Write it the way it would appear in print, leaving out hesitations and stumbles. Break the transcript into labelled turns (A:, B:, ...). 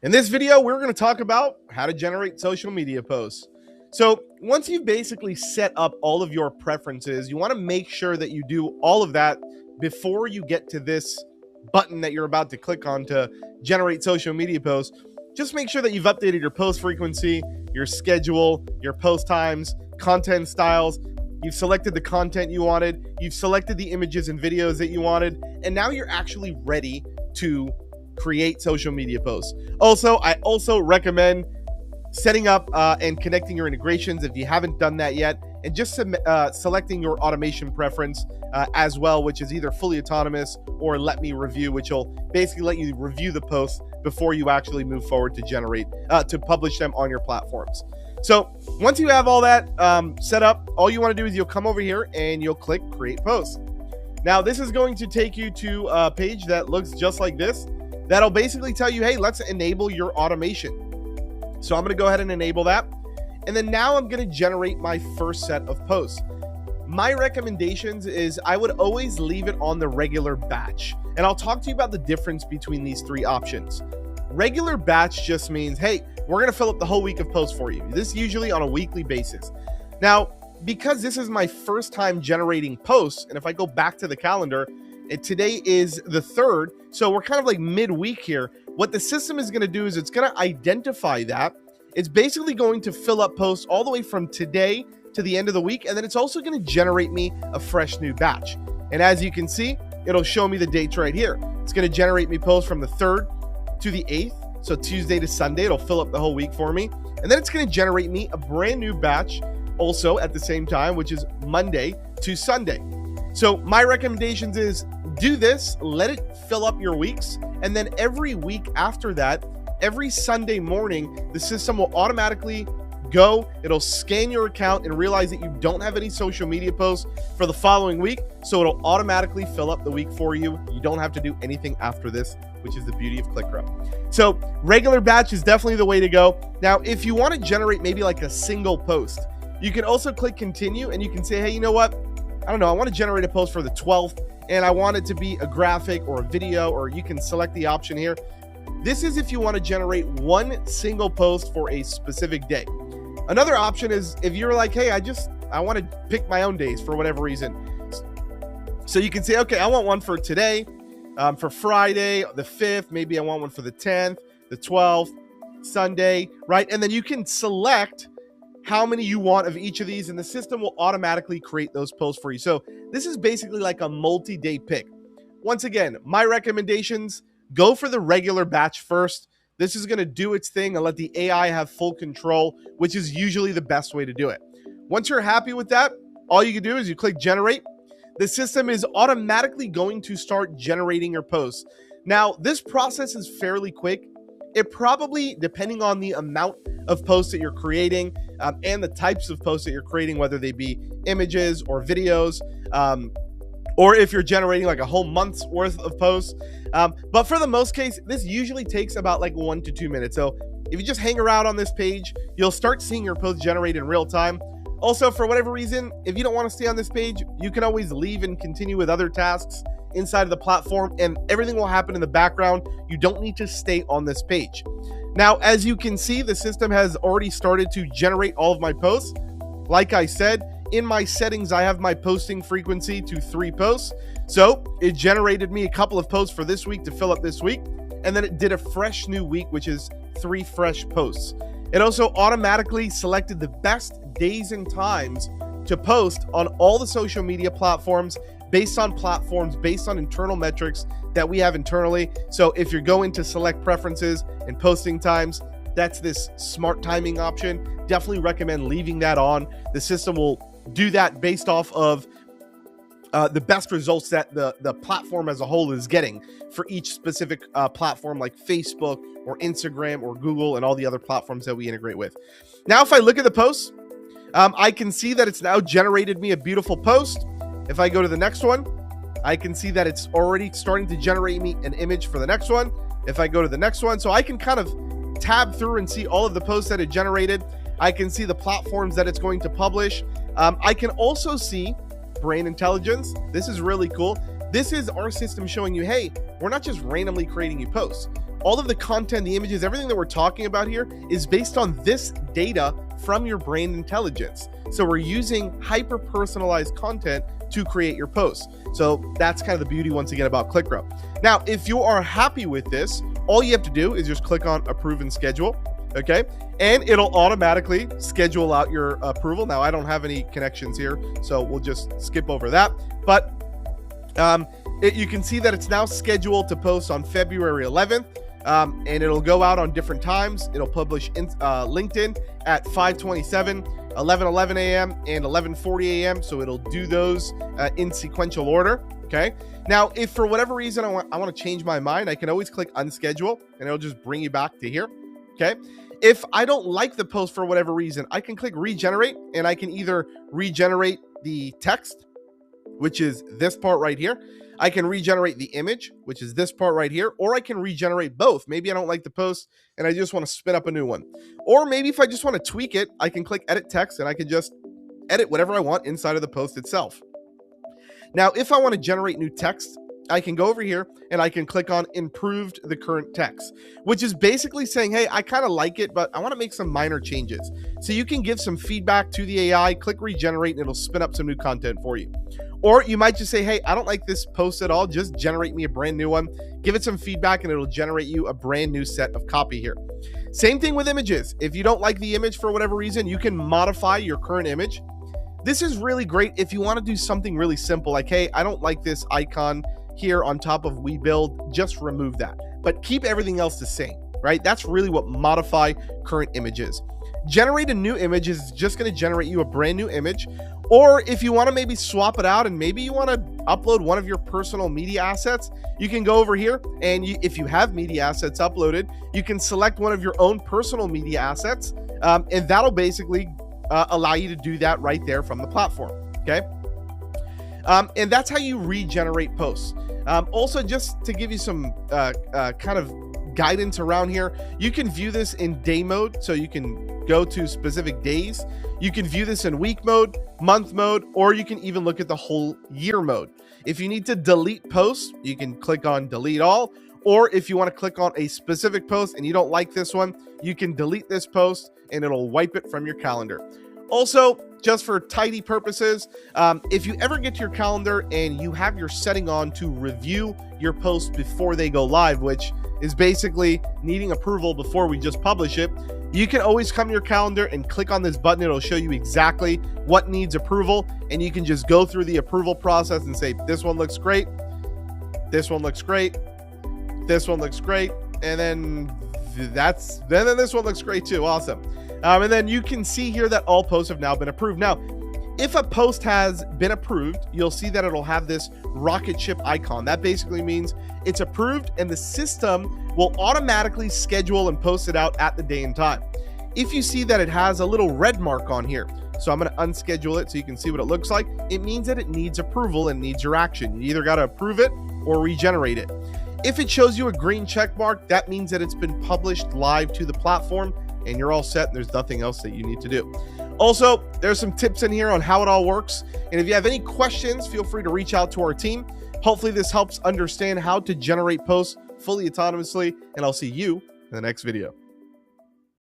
A: In this video, we're going to talk about how to generate social media posts. So once you've basically set up all of your preferences, you want to make sure that you do all of that before you get to this button that you're about to click on to generate social media posts. Just make sure that you've updated your post frequency, your schedule, your post times, content styles. You've selected the content you wanted. You've selected the images and videos that you wanted. And now you're actually ready to create social media posts. I also recommend setting up and connecting your integrations if you haven't done that yet, and just selecting your automation preference as well, which is either fully autonomous or let me review, which will basically let you review the posts before you actually move forward to publish them on your platforms. So once you have all that set up, all you want to do is you'll come over here and you'll click create post. Now this is going to take you to a page that looks just like this. That'll basically tell you, hey, let's enable your automation. So I'm going to go ahead and enable that. And then now I'm going to generate my first set of posts. My recommendations is I would always leave it on the regular batch. And I'll talk to you about the difference between these three options. Regular batch just means, hey, we're going to fill up the whole week of posts for you. This usually on a weekly basis. Now, because this is my first time generating posts, and if I go back to the calendar, today is the 3rd, so we're kind of like midweek here. What the system is going to do is it's going to identify that. It's basically going to fill up posts all the way from today to the end of the week, and then it's also going to generate me a fresh new batch. And as you can see, it'll show me the dates right here. It's going to generate me posts from the 3rd to the 8th, so Tuesday to Sunday. It'll fill up the whole week for me, and then it's going to generate me a brand new batch also at the same time, which is Monday to Sunday. So my recommendations is do this, let it fill up your weeks, and then every week after that, every Sunday morning, the system will automatically go, it'll scan your account and realize that you don't have any social media posts for the following week, so it'll automatically fill up the week for you. You don't have to do anything after this, which is the beauty of ClickGrow. So regular batch is definitely the way to go. Now, if you want to generate maybe like a single post, you can also click continue and you can say, hey, you know what? I don't know, I want to generate a post for the 12th and I want it to be a graphic or a video, or you can select the option here. This is if you want to generate one single post for a specific day. Another option is if you're like, hey, I want to pick my own days for whatever reason. So you can say, okay, I want one for today, for Friday, the 5th, maybe I want one for the 10th, the 12th, Sunday, right? And then you can select how many you want of each of these, and the system will automatically create those posts for you. So this is basically like a multi-day pick. Once again, my recommendations, go for the regular batch first. This is going to do its thing and let the AI have full control, which is usually the best way to do it. Once you're happy with that, all you can do is you click generate. The system is automatically going to start generating your posts. Now, this process is fairly quick. It probably, depending on the amount of posts that you're creating and the types of posts that you're creating, whether they be images or videos, or if you're generating like a whole month's worth of posts. But for the most case, this usually takes about like 1 to 2 minutes. So if you just hang around on this page, you'll start seeing your posts generate in real time. Also, for whatever reason, if you don't want to stay on this page, you can always leave and continue with other tasks inside of the platform, and everything will happen in the background. You don't need to stay on this page. Now, as you can see, the system has already started to generate all of my posts. Like I said, in my settings, I have my posting frequency to 3 posts. So it generated me a couple of posts for this week to fill up this week. And then it did a fresh new week, which is 3 fresh posts. It also automatically selected the best days and times to post on all the social media platforms based on internal metrics that we have internally. So if you're going to select preferences and posting times, that's this smart timing option. Definitely recommend leaving that on. The system will do that based off of the best results that the platform as a whole is getting for each specific platform, like Facebook or Instagram or Google and all the other platforms that we integrate with. Now, if I look at the posts, I can see that it's now generated me a beautiful post. If I go to the next one, I can see that it's already starting to generate me an image for the next one. If I go to the next one, so I can kind of tab through and see all of the posts that it generated. I can see the platforms that it's going to publish. I can also see Brain Intelligence. This is really cool. This is our system showing you, hey, we're not just randomly creating you posts. all of the content, the images, everything that we're talking about here is based on this data from your brain intelligence. So we're using hyper-personalized content to create your posts. So that's kind of the beauty, once again, about ClickGrow. Now, if you are happy with this, all you have to do is just click on Approve and Schedule, okay? And it'll automatically schedule out your approval. Now, I don't have any connections here, so we'll just skip over that. But you can see that it's now scheduled to post on February 11th. And it'll go out on different times. It'll publish in LinkedIn at 5:27, 11:11 a.m. and 11:40 a.m. So it'll do those in sequential order. Okay. Now, if for whatever reason I want to change my mind, I can always click unschedule and it'll just bring you back to here. Okay. If I don't like the post for whatever reason, I can click regenerate, and I can either regenerate the text, which is this part right here. I can regenerate the image, which is this part right here, or I can regenerate both. Maybe I don't like the post and I just want to spin up a new one. Or maybe if I just want to tweak it, I can click edit text and I can just edit whatever I want inside of the post itself. Now, if I want to generate new text, I can go over here and I can click on improved the current text, which is basically saying, hey, I kind of like it, but I want to make some minor changes. So you can give some feedback to the AI, click regenerate, and it'll spin up some new content for you. Or you might just say, hey, I don't like this post at all. Just generate me a brand new one. Give it some feedback and it'll generate you a brand new set of copy here. Same thing with images. If you don't like the image for whatever reason, you can modify your current image. This is really great if you want to do something really simple, like, hey, I don't like this icon here on top of WeBuild, just remove that. But keep everything else the same, right? That's really what modify current image is. Generate a new image is just going to generate you a brand new image. Or if you want to maybe swap it out and maybe you want to upload one of your personal media assets, you can go over here and if you have media assets uploaded, you can select one of your own personal media assets, and that'll basically allow you to do that right there from the platform, okay? And that's how you regenerate posts. Also, just to give you some kind of guidance around here, you can view this in day mode, so you can go to specific days. You can view this in week mode, month mode, or you can even look at the whole year mode. If you need to delete posts, you can click on delete all, or if you want to click on a specific post and you don't like this one, you can delete this post and it'll wipe it from your calendar. Also, just for tidy purposes, if you ever get to your calendar and you have your setting on to review your posts before they go live, which is basically needing approval before we just publish it, you can always come to your calendar and click on this button. It'll show you exactly what needs approval, and you can just go through the approval process and say, this one looks great, this one looks great, this one looks great, and then this one looks great too. Awesome. And then you can see here that all posts have now been approved. Now, if a post has been approved, you'll see that it'll have this rocket ship icon. That basically means it's approved and the system will automatically schedule and post it out at the day and time. If you see that it has a little red mark on here, so I'm going to unschedule it so you can see what it looks like, it means that it needs approval and needs your action. You either got to approve it or regenerate it. If it shows you a green check mark, that means that it's been published live to the platform and you're all set and there's nothing else that you need to do. Also, there's some tips in here on how it all works. And if you have any questions, feel free to reach out to our team. Hopefully this helps understand how to generate posts fully autonomously, and I'll see you in the next video.